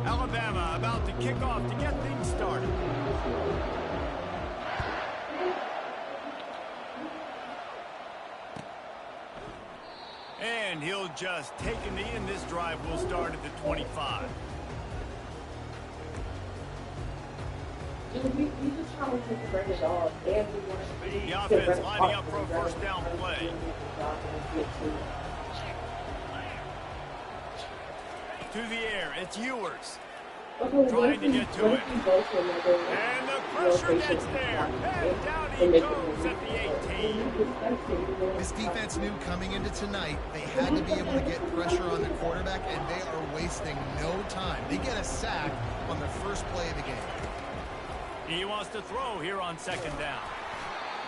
Alabama about to kick off to get things started. And he'll just take a knee, and this drive will start at the 25. The offense lining up for a first down play. To the air, it's Ewers. Trying to get to it. And the pressure gets there. And down he goes at the 18. This defense knew coming into tonight they had to be able to get pressure on the quarterback, and they are wasting no time. They get a sack on the first play of the game. He wants to throw here on second down.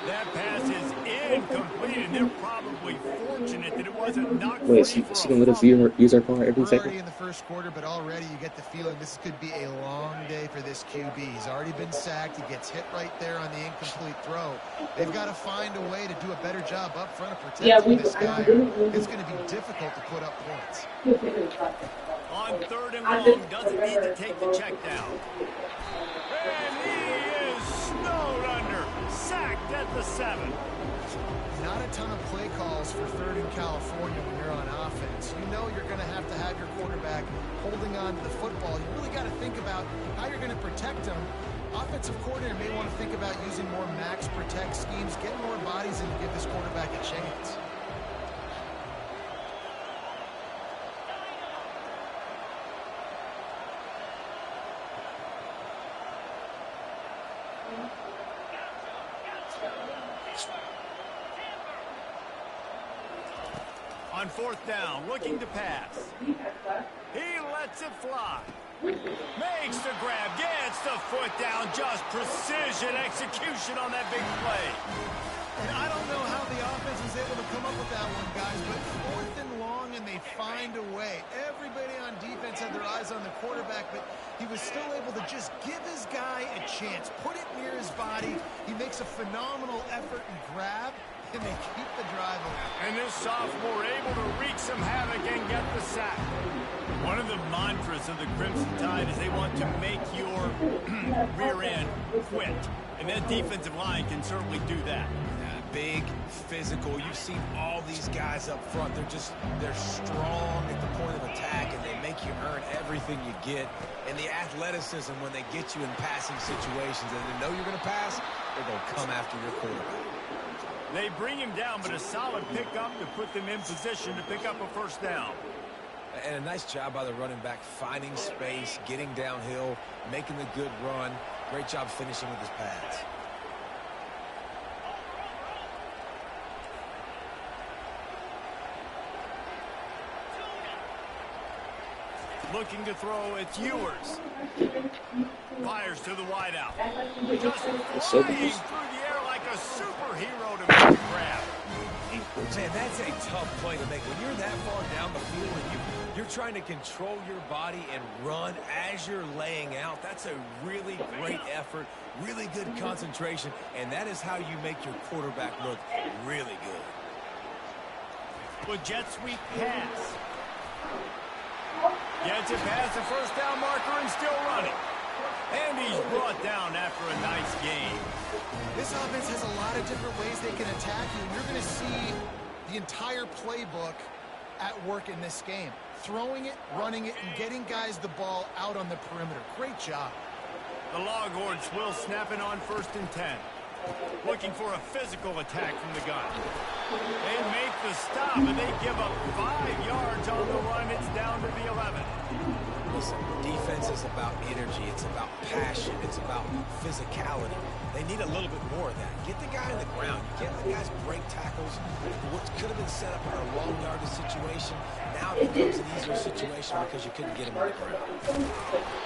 That pass is incomplete, and they're probably fortunate that it wasn't knocked free. Wait, so you can let us use our car every We're second? already in the first quarter, but already you get the feeling this could be a long day for this QB. He's already been sacked. He gets hit right there on the incomplete throw. They've got to find a way to do a better job up front of protecting this guy. It's going to be difficult to put up points. On third and long, doesn't need to take the check down. And he is snowed under. Sacked at the 7. Not a ton of play calls for third in California when you're on offense. You know you're going to have your quarterback holding on to the football. You really got to think about how you're going to protect him. Offensive coordinator may want to think about using more max protect schemes, get more bodies, and give this quarterback a chance. On fourth down, looking to pass. He lets it fly. Makes the grab, gets the foot down. Just precision execution on that big play. And I don't know how the offense was able to come up with that one, guys, but fourth and long, and they find a way. Everybody on defense had their eyes on the quarterback, but he was still able to just give his guy a chance. Put it near his body. He makes a phenomenal effort and grab, and they keep the drive open. And this sophomore able to wreak some havoc and get the sack. One of the mantras of the Crimson Tide is they want to make your rear end quit. And that defensive line can certainly do that. Big, physical. You've seen all these guys up front. They're strong at the point of attack, and they make you earn everything you get. And the athleticism when they get you in passing situations and they know you're going to pass, they're going to come after your quarterback. They bring him down, but a solid pickup to put them in position to pick up a first down. And a nice job by the running back, finding space, getting downhill, making the good run. Great job finishing with his pads. Looking to throw, it's Ewers. Fires to the wideout. Just flying through the air like a superhero to make the grab. Man, that's a tough play to make. When you're that far down the field and you're trying to control your body and run as you're laying out, that's a really great effort, really good concentration, and that is how you make your quarterback look really good. With jet sweep pass. Gets it past the first down marker and still running. And he's brought down after a nice game. This offense has a lot of different ways they can attack you, and you're going to see the entire playbook at work in this game. Throwing it, running it, and getting guys the ball out on the perimeter. Great job. The Longhorns will snap it on 1st and 10. Looking for a physical attack from the gun. They make the stop, and they give up 5 yards on the run. It's down to the 11. Listen, defense is about energy. It's about passion. It's about physicality. They need a little bit more of that. Get the guy on the ground. You can't let guys break tackles. What could have been set up in a long yardage situation, now it becomes an easier situation because you couldn't get him on the ground.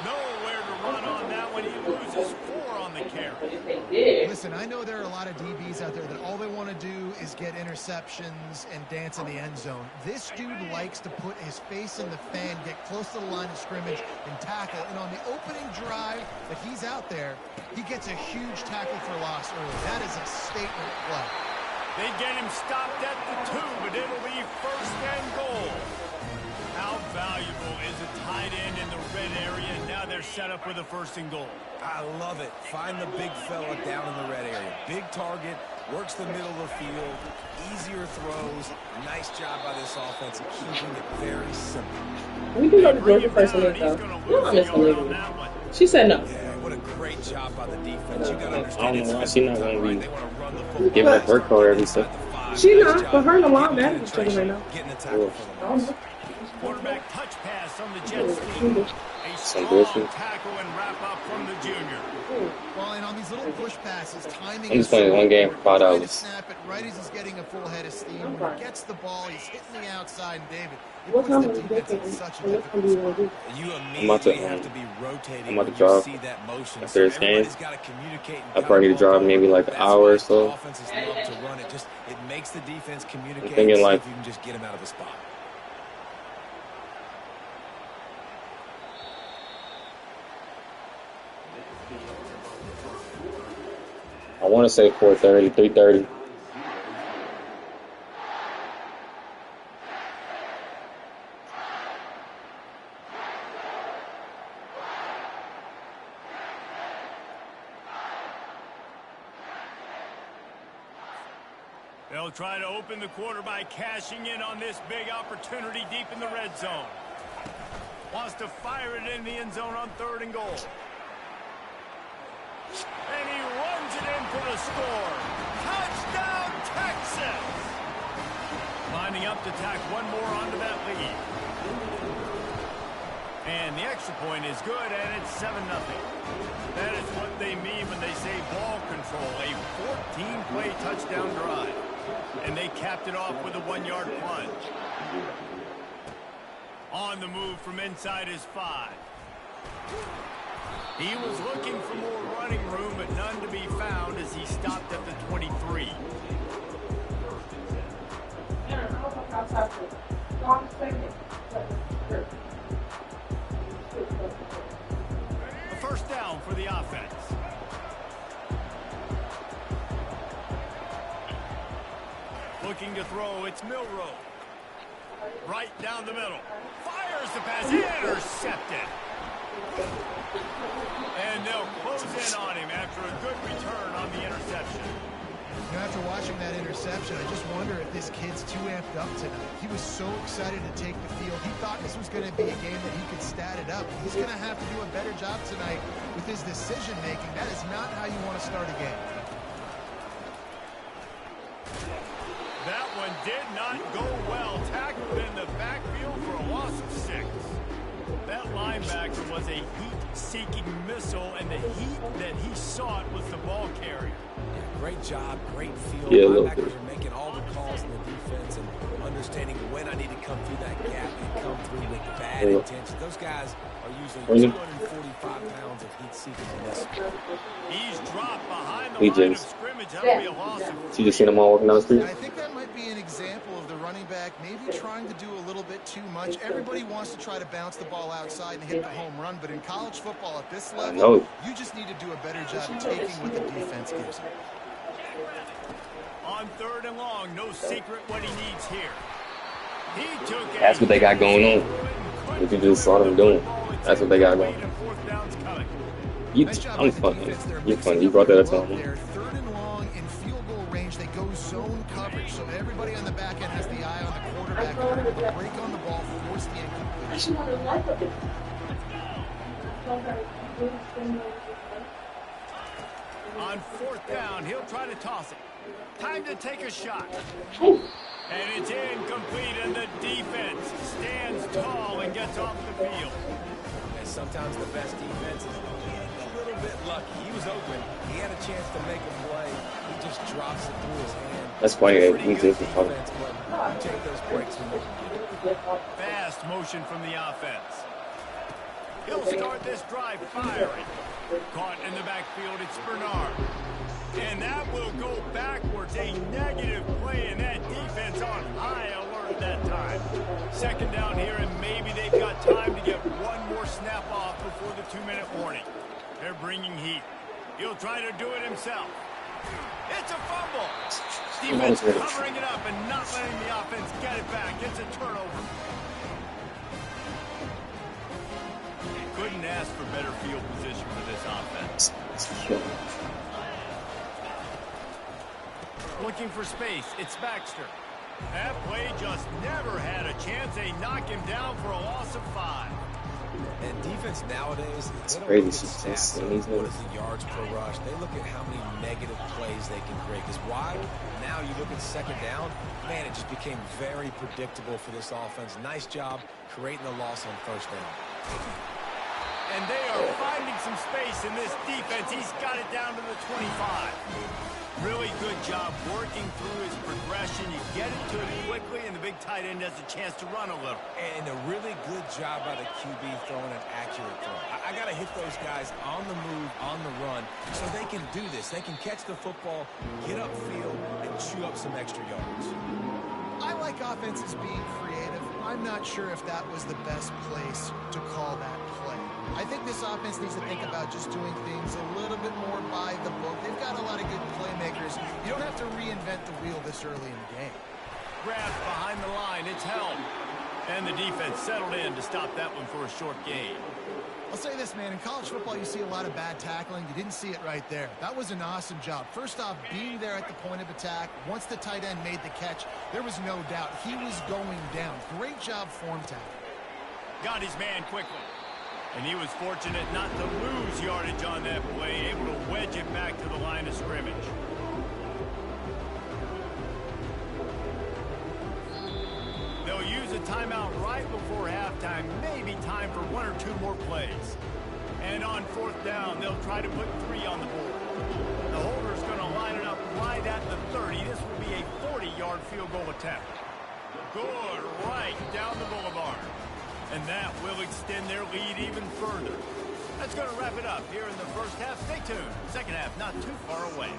Nowhere to run on that one. He loses 4 on the carry. Listen, I know there are a lot of DBs out there that all they want to do is get interceptions and dance in the end zone. This dude likes to put his face in the fan, get close to the line of scrimmage, and tackle. And on the opening drive that he's out there, he gets a huge tackle for loss early. That is a statement play. They get him stopped at the 2, but it'll be first and goal. How valuable is a tight end in the red area? Now they're set up with a first and goal. I love it. Find the big fella down in the red area. Big target, works the middle of the field, easier throws. Nice job by this offense of keeping it very simple. We can go to Georgia first and though. No, I'm just gonna leave it. She said no. Yeah, what a great job by the defense. You gotta understand. I don't know why she's not gonna They want to run the football. give up her car every step. She not, but her and Lamar mad at each other right now. Getting the tackle for them. Quarterback touch pass on the Jets team. A strong tackle and wrap up from the junior. Well, and on these little push passes, timing I'm just playing one game for $5. Snap it right as he's getting a full head of steam. When he gets the ball, he's hitting the outside, and David, it What puts time the is defense in it? such a What difficult time spot. do you You I'm about to, immediately have to be rotating I'm about to when you drive see that motion. after this game. Everybody's got to communicate and I probably need to drive maybe like an hour or so. Offenses love to run it. Just it makes the defense communicate. I'm thinking See like if you can just get him out of the spot. I want to say 4:30, 3:30. They'll try to open the quarter by cashing in on this big opportunity deep in the red zone. Wants to fire it in the end zone on 3rd and goal. And he runs it in for the score. Touchdown, Texas! Lining up to tack one more onto that lead. And the extra point is good, and it's 7-0. That is what they mean when they say ball control. A 14-play touchdown drive. And they capped it off with a 1-yard plunge. On the move from inside his 5. He was looking for more running room, but none to be found as he stopped at the 23. A first down for the offense. Looking to throw, it's Milrow. Right down the middle. Fires the pass, intercepted. And they'll close in on him after a good return on the interception. You know, after watching that interception, I just wonder if this kid's too amped up tonight. He was so excited to take the field. He thought this was going to be a game that he could stat it up. He's going to have to do a better job tonight with his decision-making. That is not how you want to start a game. That one did not go well. Tackled in the backfield for a loss of 6. That linebacker was a heat-seeking missile, and the heat that he sought was the ball carrier. Yeah, great job, great field. Yeah, linebackers are making all the calls in the defense and understanding when I need to come through that gap and come through with bad intentions. Those guys are usually 245 pounds of heat-seeking missile. He's dropped behind the line of scrimmage. That'll be a loss of 3. So you just seen them all walking down the street? And I think that might be an example of the running back maybe trying to do a little bit too much. Everybody wants to try to bounce the ball outside and hit the home run, but in college football at this level, you just need to do a better job taking what the defense gives you. On 3rd and long, no secret what he needs here. He took That's what they got going on. What you just saw them doing. That's what they got going on. I'm funny. You're funny. You brought that up to me. 3rd and long in field goal range. They go zone coverage, so everybody on the back end has the eye on the quarterback. They're able to break on the ball, force the incompletion. On 4th down, he'll try to toss it. Time to take a shot. And it's incomplete, and the defense stands tall and gets off the field. And sometimes the best defense is a little bit lucky. He was open. He had a chance to make a play. He just drops it through his hand. That's why you Pretty good defense, but you take those breaks when Fast motion from the offense. He'll start this drive firing. Caught in the backfield, it's Bernard. And that will go backwards. A negative play, and that defense on high alert that time. 2nd down here, and maybe they've got time to get one more snap off before the 2-minute warning. They're bringing heat. He'll try to do it himself. It's a fumble. Defense covering it up and not letting the offense get it back. It's a turnover. Couldn't ask for better field position for this offense. Looking for space. It's Baxter. That play just never had a chance. They knock him down for a loss of 5. And defense nowadays, it's they crazy. don't look at stats of what is the yards per rush. They look at how many negative plays they can create. Because why? Now you look at second down, man, it just became very predictable for this offense. Nice job creating the loss on first down. And they are finding some space in this defense. He's got it down to the 25. Really good job working through his progression. You get it to him quickly, and the big tight end has a chance to run a little. And a really good job by the QB throwing an accurate throw. I got to hit those guys on the move, on the run, so they can do this. They can catch the football, get upfield, and chew up some extra yards. I like offenses being creative. I'm not sure if that was the best place to call that play. I think this offense needs to think about just doing things a little bit more by the book. They've got a lot of good playmakers. You don't have to reinvent the wheel this early in the game. Grabs behind the line. It's held. And the defense settled in to stop that one for a short gain. I'll say this, man. In college football, you see a lot of bad tackling. You didn't see it right there. That was an awesome job. First off, being there at the point of attack. Once the tight end made the catch, there was no doubt he was going down. Great job form tackle. Got his man quickly. And he was fortunate not to lose yardage on that play, able to wedge it back to the line of scrimmage. They'll use a timeout right before halftime, maybe time for 1 or 2 more plays. And on 4th down, they'll try to put 3 on the board. The holder's going to line it up right at the 30. This will be a 40-yard field goal attempt. Good right down the boulevard. And that will extend their lead even further. That's going to wrap it up here in the first half. Stay tuned. Second half not too far away.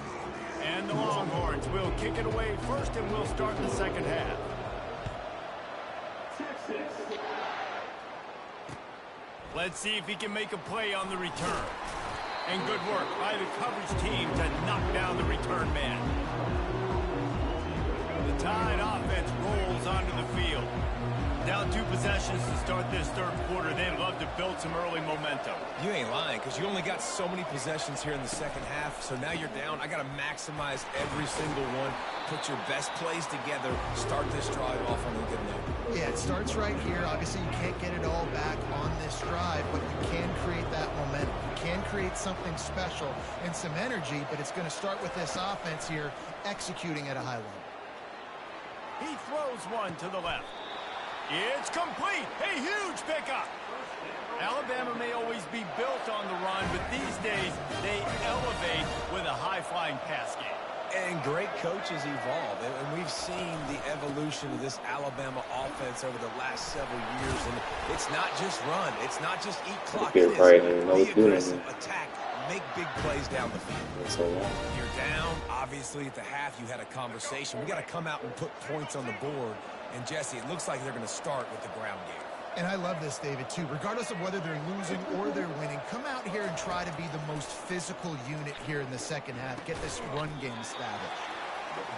And the Longhorns will kick it away first, and we'll start the second half. Let's see if he can make a play on the return. And good work by the coverage team to knock down the return man. The Tide offense rolls onto the field. Down 2 possessions to start this third quarter. They'd love to build some early momentum. You ain't lying, because you only got so many possessions here in the second half, so now you're down. I got to maximize every single one. Put your best plays together. Start this drive off on a good note. Yeah, it starts right here. Obviously, you can't get it all back on this drive, but you can create that momentum. You can create something special and some energy, but it's going to start with this offense here executing at a high level. He throws one to the left. It's complete. A huge pickup. Alabama may always be built on the run, but these days they elevate with a high-flying pass game. And great coaches evolve, and we've seen the evolution of this Alabama offense over the last several years. And it's not just run. It's not just eat clock. It is be aggressive, attack, make big plays down the field. You're down. Obviously, at the half, you had a conversation. We got to come out and put points on the board. And, Jesse, it looks like they're going to start with the ground game. And I love this, David, too. Regardless of whether they're losing or they're winning, come out here and try to be the most physical unit here in the second half. Get this run game established.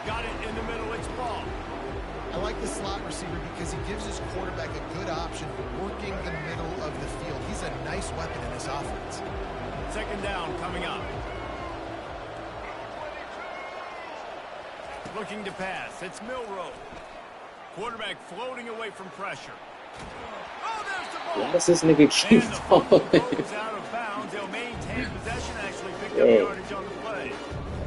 Got it in the middle. It's ball. I like the slot receiver because he gives his quarterback a good option working the middle of the field. He's a nice weapon in this offense. Second down coming up. Looking to pass. It's Milroe. Quarterback floating away from pressure. Oh, there's the ball. Why does this nigga keep falling? Goes out of bounds. They'll maintain possession. Actually picked up yardage on the play.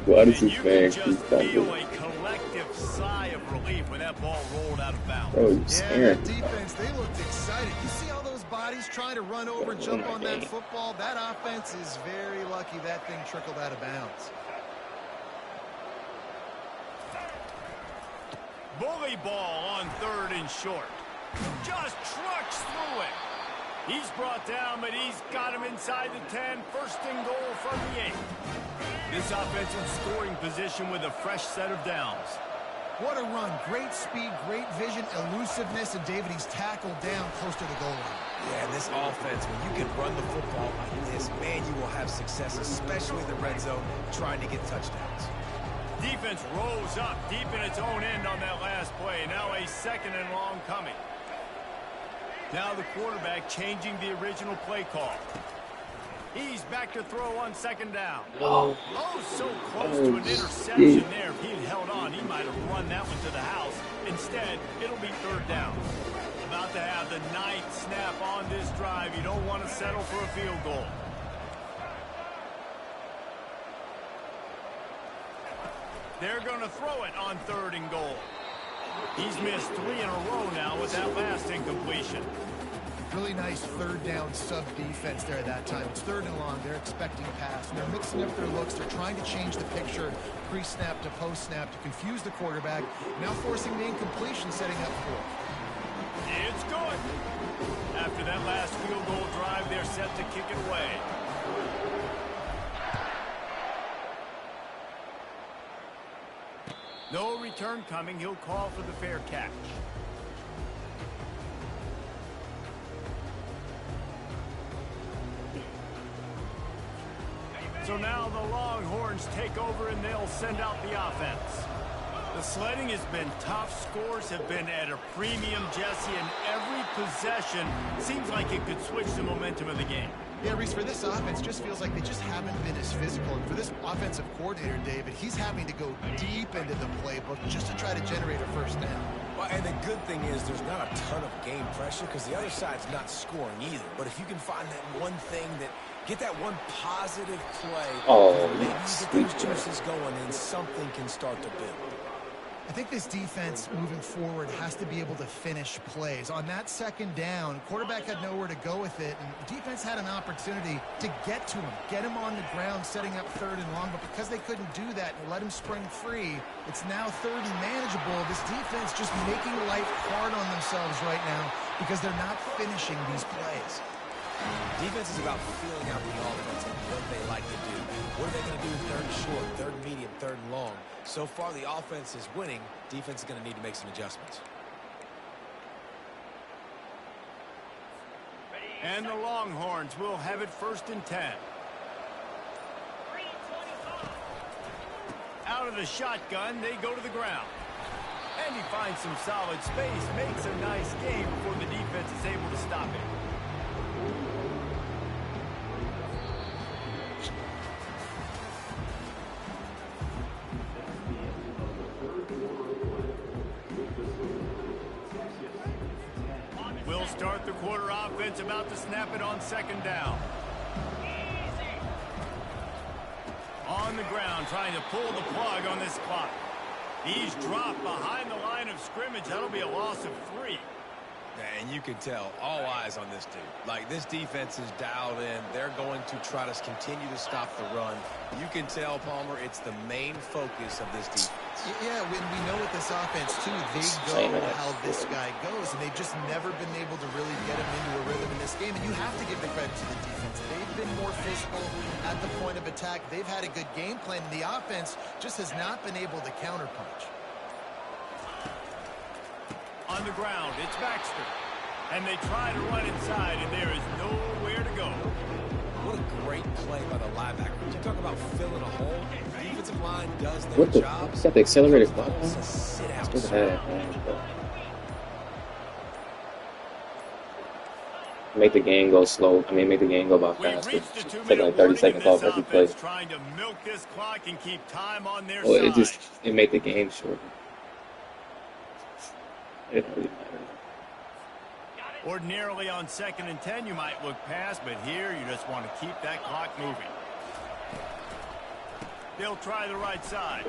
Why does this you man can keep just feel falling? a collective sigh of relief when that ball rolled out of bounds. Bro, you Yeah, scaring that defense, they looked excited. You see all those bodies trying to run over and jump on that football? That offense is very lucky that thing trickled out of bounds. Bully ball on 3rd and short. Just trucks through it. He's brought down, but he's got him inside the 10. First and goal from the 8. This offensive scoring position with a fresh set of downs. What a run. Great speed, great vision, elusiveness, and David, he's tackled down close to the goal line. Yeah, this offense, when you can run the football like this, man, you will have success, especially in the red zone, trying to get touchdowns. Defense rose up deep in its own end on that last play. Now a 2nd and long coming. Now the quarterback changing the original play call. He's back to throw on 2nd down. Oh, so close to an interception there. If he had held on, he might have run that one to the house. Instead, it'll be 3rd down. About to have the 9th snap on this drive. You don't want to settle for a field goal. They're going to throw it on 3rd and goal. He's missed 3 in a row now with that last incompletion. Really nice 3rd down sub defense there at that time. It's 3rd and long. They're expecting pass. And they're mixing up their looks. They're trying to change the picture pre-snap to post-snap to confuse the quarterback. Now forcing the incompletion, setting up for it. It's good. After that last field goal drive, they're set to kick it away. No return coming. He'll call for the fair catch. So now the Longhorns take over and they'll send out the offense. The sledding has been tough. Scores have been at a premium, Jesse, and every possession seems like it could switch the momentum of the game. Yeah, Reese, for this offense, just feels like they just haven't been as physical. And for this offensive coordinator, David, he's having to go deep into the playbook just to try to generate a 1st down. Well, and the good thing is there's not a ton of game pressure because the other side's not scoring either. But if you can find that one thing that get that one positive play, maybe you get those juices going and something can start to build. I think this defense moving forward has to be able to finish plays. On that 2nd down, quarterback had nowhere to go with it, and the defense had an opportunity to get to him, get him on the ground, setting up 3rd and long, but because they couldn't do that and let him spring free, it's now 3rd and manageable. This defense just making life hard on themselves right now because they're not finishing these plays. Defense is about feeling out the offense and what they like to do. What are they going to do 3rd and short, 3rd and medium, 3rd and long? So far, the offense is winning. Defense is going to need to make some adjustments. And the Longhorns will have it 1st and 10. Out of the shotgun, they go to the ground. And he finds some solid space, makes a nice game before the defense is able to stop it. We'll start the quarter offense, about to snap it on 2nd down. On the ground, trying to pull the plug on this clock. He's dropped behind the line of scrimmage. That'll be a loss of 3. And you can tell, all eyes on this dude. Like, this defense is dialed in. They're going to try to continue to stop the run. You can tell, Palmer, it's the main focus of this defense. Yeah, when we know with this offense, too, they go how this guy goes, and they've just never been able to really get him into a rhythm in this game. And you have to give the credit to the defense. They've been more physical at the point of attack. They've had a good game plan, and the offense just has not been able to counterpunch. On the ground, it's Baxter. And they try to run inside, and there is nowhere to go. What a great play by the linebacker. You talk about filling a hole. The defensive line does their What the job. fuck? Is that the accelerated clock? Sit out. Make the game go slow. I mean, make the game go by faster. Take like 30 seconds off every play. Trying to milk this clock and keep time on their Well, side. it made the game shorter. It really matters. Ordinarily on 2nd and 10, you might look past, but here you just want to keep that clock moving. They'll try the right side.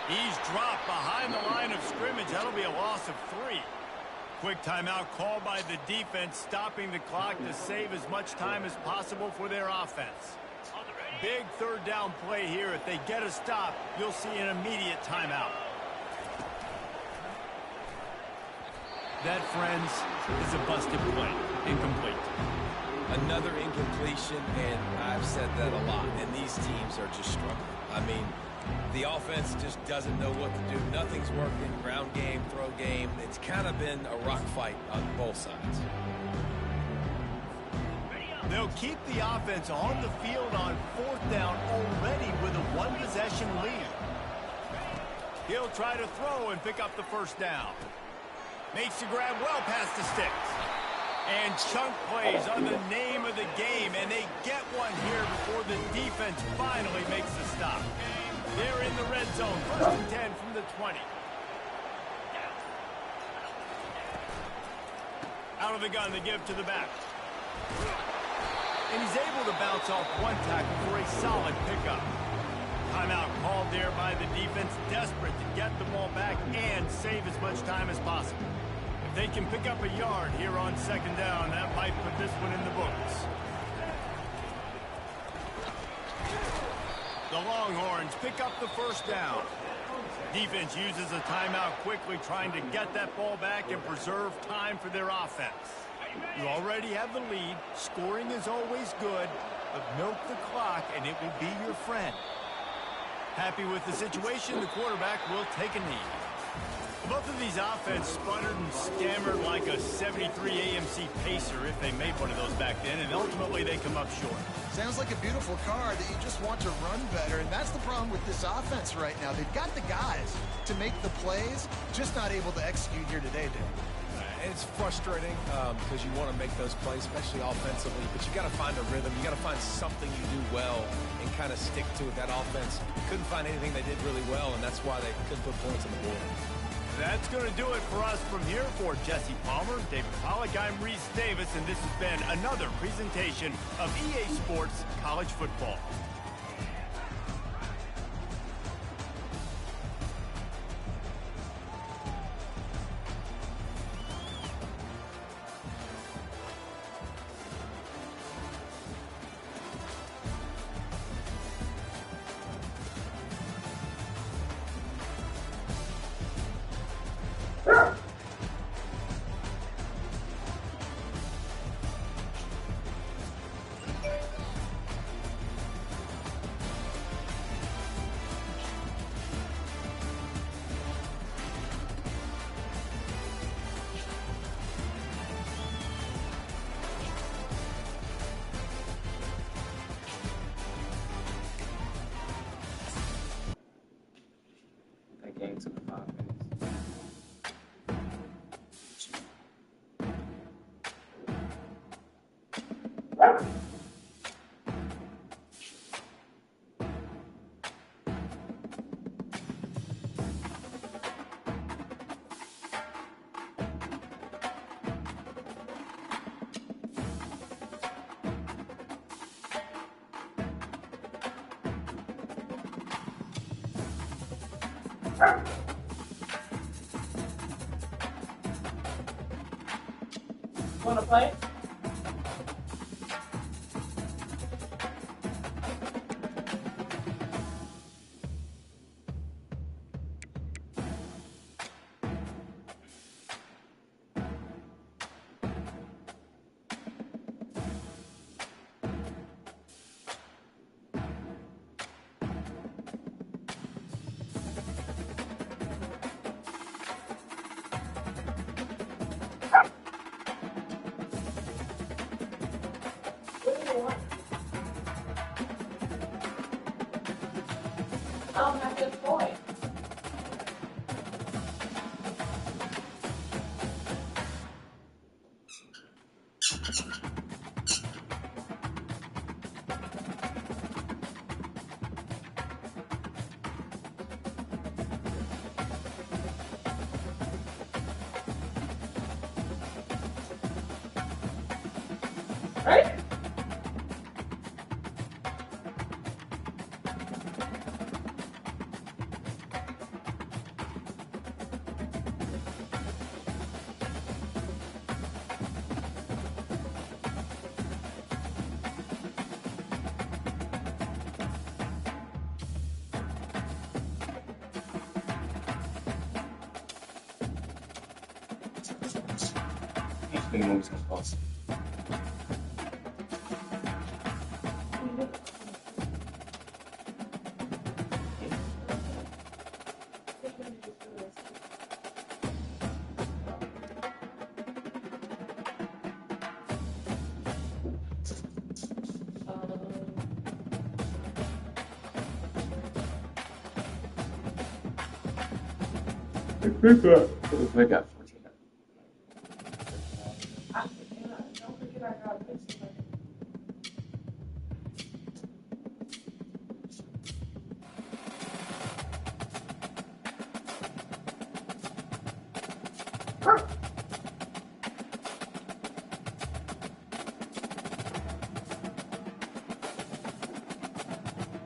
He's dropped behind the line of scrimmage. That'll be a loss of 3. Quick timeout called by the defense, stopping the clock to save as much time as possible for their offense. Big 3rd down play here. If they get a stop, you'll see an immediate timeout. That, friends, is a busted play. Incomplete. Another incompletion, and I've said that a lot, and these teams are just struggling. I mean, the offense just doesn't know what to do. Nothing's working. Ground game, throw game. It's kind of been a rock fight on both sides. They'll keep the offense on the field on 4th down already with a 1-possession lead. He'll try to throw and pick up the first down. Makes the grab well past the sticks. And chunk plays on the name of the game, and they get one here before the defense finally makes the stop. They're in the red zone, 1st and 10 from the 20. Out of the gun, they give to the back. And he's able to bounce off one tackle for a solid pickup. Timeout called there by the defense, desperate to get the ball back and save as much time as possible. If they can pick up a yard here on 2nd down, that might put this one in the books. The Longhorns pick up the 1st down. Defense uses a timeout quickly, trying to get that ball back and preserve time for their offense. You already have the lead. Scoring is always good, but milk the clock and it will be your friend. Happy with the situation, the quarterback will take a knee. Both of these offenses sputtered and stammered like a 73 AMC Pacer if they made one of those back then, and ultimately they come up short. Sounds like a beautiful car that you just want to run better, and that's the problem with this offense right now. They've got the guys to make the plays, just not able to execute here today, Dave. It's frustrating because you want to make those plays, especially offensively, but you got to find a rhythm. You got to find something you do well and kind of stick to it. That offense couldn't find anything they did really well, and that's why they couldn't put points on the board. That's going to do it for us from here. For Jesse Palmer, David Pollack, I'm Reese Davis, and this has been another presentation of EA Sports College Football. Game took 5 minutes. Want to play? Oh, my good boy. Right? The movie's gonna pause. We got